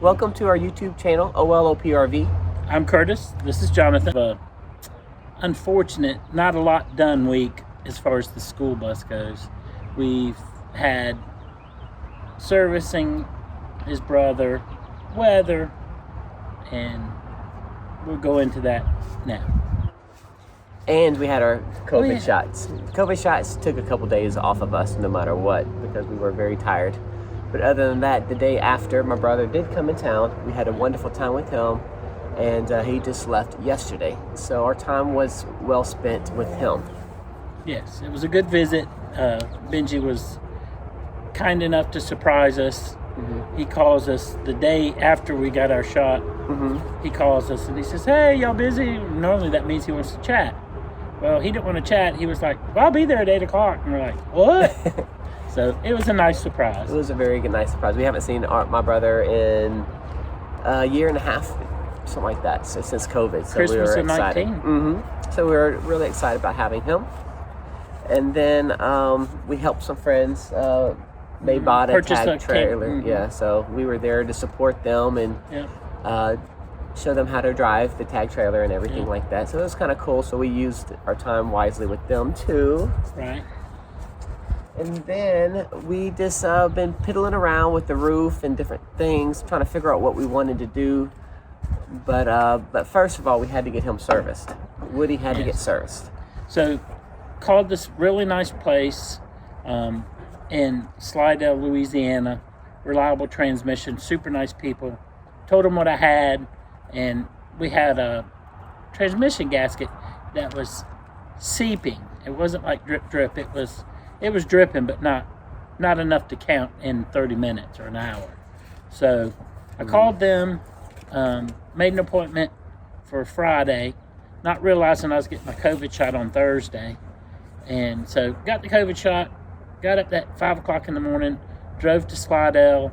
Welcome to our YouTube channel, OLOPRV. I'm Curtis. This is Jonathan. Unfortunate, not a lot done week as far as the school bus goes. We've had servicing his brother, weather, and we'll go into that now. And we had our COVID shots. COVID shots took a couple days off of us no matter what because we were very tired. But other than that, the day after, my brother did come in town. We had a wonderful time with him, and he just left yesterday. So our time was well spent with him. Yes, it was a good visit. Benji was kind enough to surprise us. He calls us the day after we got our shot. He calls us and he says, "Hey, y'all busy?" Normally that means he wants to chat. Well, he didn't want to chat. He was like, "Well, I'll be there at 8 o'clock. And we're like, "What?" So it was a nice surprise. It was a very good, nice surprise. We haven't seen my brother in a year and a half, something like that, so since COVID. So Christmas we were of excited. 19. So we were really excited about having him. And then we helped some friends. They bought a tag trailer. Yeah, so we were there to support them and show them how to drive the tag trailer and everything like that. So it was kind of cool. So we used our time wisely with them too. Right. And then we just been piddling around with the roof and different things, trying to figure out what we wanted to do. But first of all, we had to get him serviced. Woody had to get serviced. So called this really nice place in Slidell, Louisiana. Reliable transmission, super nice people. Told them what I had, and we had a transmission gasket that was seeping. It wasn't like drip drip. It was dripping, but not enough to count in 30 minutes or an hour. So I called them, made an appointment for Friday, not realizing I was getting my COVID shot on Thursday. And so got the COVID shot, got up at 5 o'clock in the morning, drove to Slidell,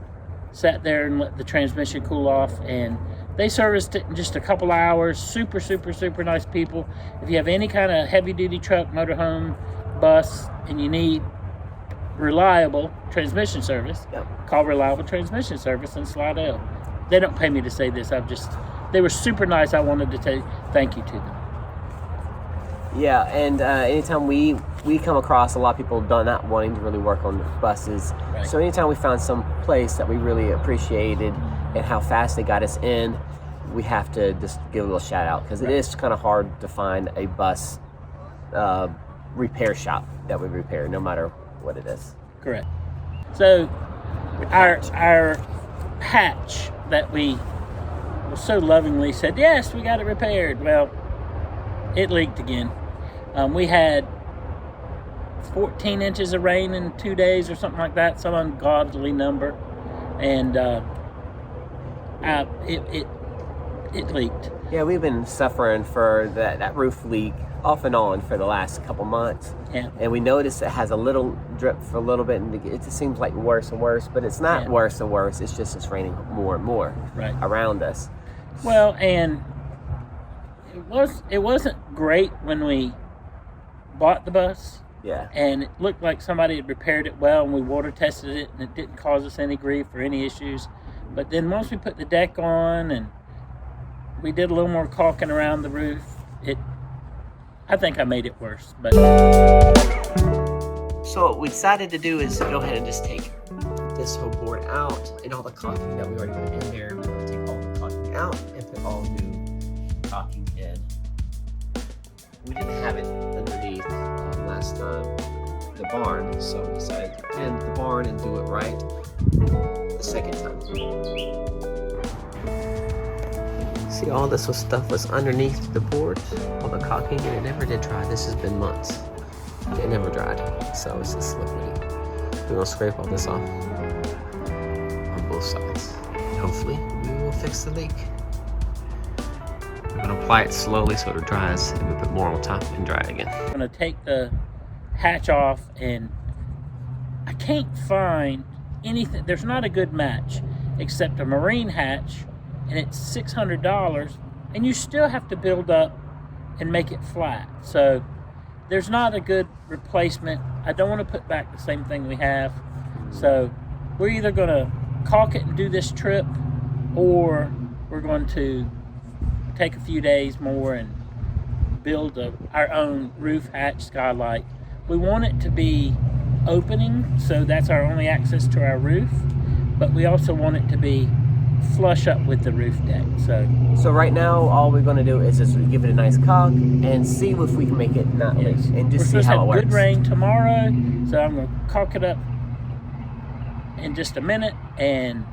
sat there and let the transmission cool off, and they serviced it in just a couple hours. Super, super, super nice people. If you have any kind of heavy-duty truck, motorhome, bus, and you need reliable transmission service, call Reliable Transmission Service in Slidell. They don't pay me to say this. They were super nice. I wanted to say thank you to them. Yeah, and anytime we come across a lot of people not wanting to really work on buses. Right. So anytime we found some place that we really appreciated and how fast they got us in, we have to just give a little shout out because it is kind of hard to find a bus repair shop that would repair no matter what it is. Correct. So our hatch that we so lovingly said, yes, we got it repaired. Well, it leaked again. We had 14 inches of rain in 2 days or something like that, some ungodly number, and it leaked. Yeah, we've been suffering for that roof leak off and on for the last couple months. Yeah. And we noticed it has a little drip for a little bit, and it just seems like worse and worse, but it's not worse and worse. It's just it's raining more and more around us. Well, and it wasn't great when we bought the bus. Yeah. And it looked like somebody had repaired it well, and we water tested it, and it didn't cause us any grief or any issues. But then once we put the deck on and we did a little more caulking around the roof, I think I made it worse. But so what we decided to do is go ahead and just take this whole board out and all the caulking that we already put in there. We're going to take all the caulking out and put all new caulking in. We didn't have it underneath last time, the barn, so we decided to end the barn and do it right the second time. See, all this stuff was underneath the board, all the caulking, and it never did dry. This has been months. It never dried, so it's just liquidy. We're gonna scrape all this off on both sides. And hopefully, we will fix the leak. We're gonna apply it slowly so it dries, and we put more on top and dry it again. I'm gonna take the hatch off, and I can't find anything. There's not a good match except a marine hatch, and it's $600, and you still have to build up and make it flat. So there's not a good replacement. I don't want to put back the same thing we have. So we're either going to caulk it and do this trip, or we're going to take a few days more and build our own roof hatch skylight. We want it to be opening, so that's our only access to our roof, but we also want it to be flush up with the roof deck. So right now, all we're going to do is just give it a nice caulk and see if we can make it not leak, and just see how it works. We're supposed to have good rain tomorrow, so I'm going to caulk it up in just a minute, and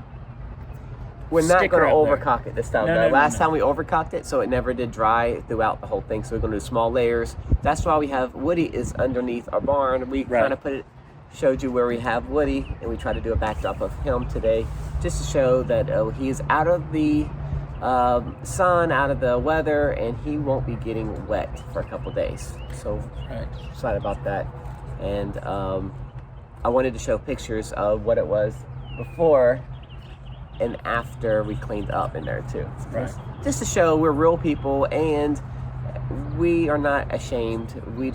we're not going to overcaulk it this time. No. Last time we overcaulked it, so it never did dry throughout the whole thing. So we're going to do small layers. That's why we have Woody is underneath our barn. We kind of showed you where we have Woody, and we tried to do a backdrop of him today, just to show that he is out of the sun, out of the weather, and he won't be getting wet for a couple days. So excited about that. And I wanted to show pictures of what it was before and after we cleaned up in there too. Just to show we're real people, and we are not ashamed. We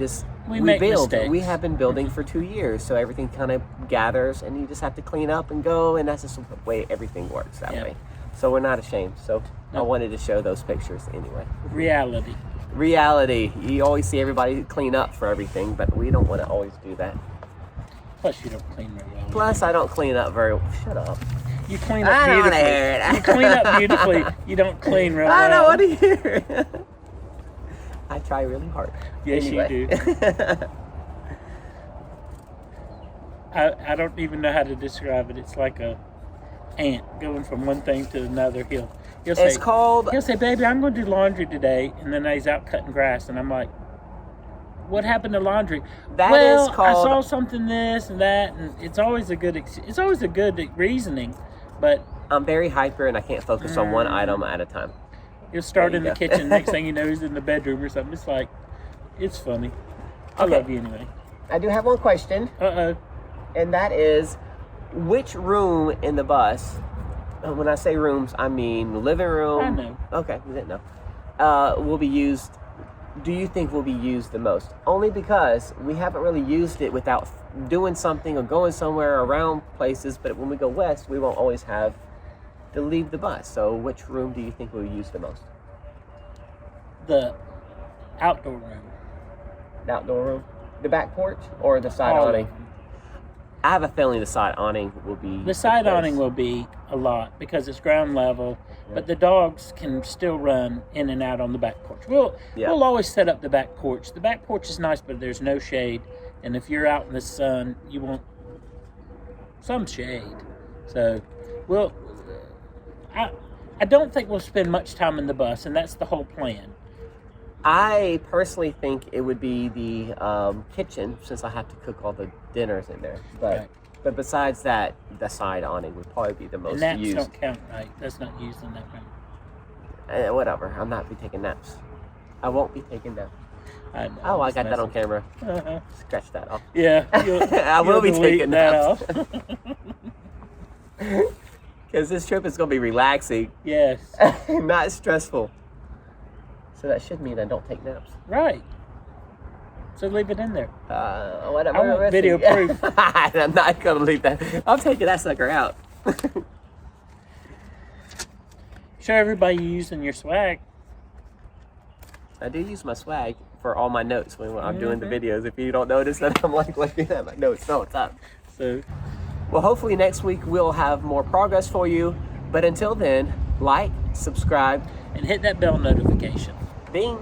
make build. Mistakes. We have been building for 2 years, so everything kind of gathers, and you just have to clean up and go, and that's just the way everything works that way. So we're not ashamed. So I wanted to show those pictures anyway. Reality. You always see everybody clean up for everything, but we don't want to always do that. Plus, you don't clean very well. Plus, I don't clean up very well. Shut up. You clean up beautifully. You clean up beautifully. You don't clean real well. I don't want to hear it. I try really hard. Yes, anyway. You do. I don't even know how to describe it. It's like a ant going from one thing to another. He'll say, baby, I'm going to do laundry today, and then he's out cutting grass, and I'm like, what happened to laundry? I saw something this and that, and it's always a good reasoning, but I'm very hyper, and I can't focus on one item at a time. You'll start in the kitchen, next thing you know, he's in the bedroom or something. It's like, it's funny. I love you anyway. I do have one question. And that is, which room in the bus, when I say rooms, I mean living room. I know. Okay, you didn't know. Will be used, do you think will be used the most? Only because we haven't really used it without doing something or going somewhere around places, but when we go west, we won't always have to leave the bus. So which room do you think we'll use the most? The outdoor room. The outdoor room? The back porch or the side awning? I have a feeling the side awning will be... The side awning will be a lot because it's ground level, but the dogs can still run in and out on the back porch. We'll always set up the back porch. The back porch is nice, but there's no shade. And if you're out in the sun, you want some shade. So I don't think we'll spend much time in the bus, and that's the whole plan. I personally think it would be the kitchen, since I have to cook all the dinners in there. But besides that, the side awning would probably be the most and used. Naps don't count, right? That's not used in that room. Whatever. I'm not be taking naps. I won't be taking naps. I know. Oh, I got that on camera. Uh-huh. Scratch that off. Yeah. I will be taking naps. Off. Because this trip is going to be relaxing. Yes. Not stressful. So that should mean I don't take naps. Right. So leave it in there. Whatever. I want video proof. I'm not going to leave that. I'm taking that sucker out. Show everybody you're using your swag. I do use my swag for all my notes when I'm doing the videos. If you don't notice that I'm like looking at my notes all the time. So, well, hopefully next week we'll have more progress for you. But until then, like, subscribe, and hit that bell notification. Bing.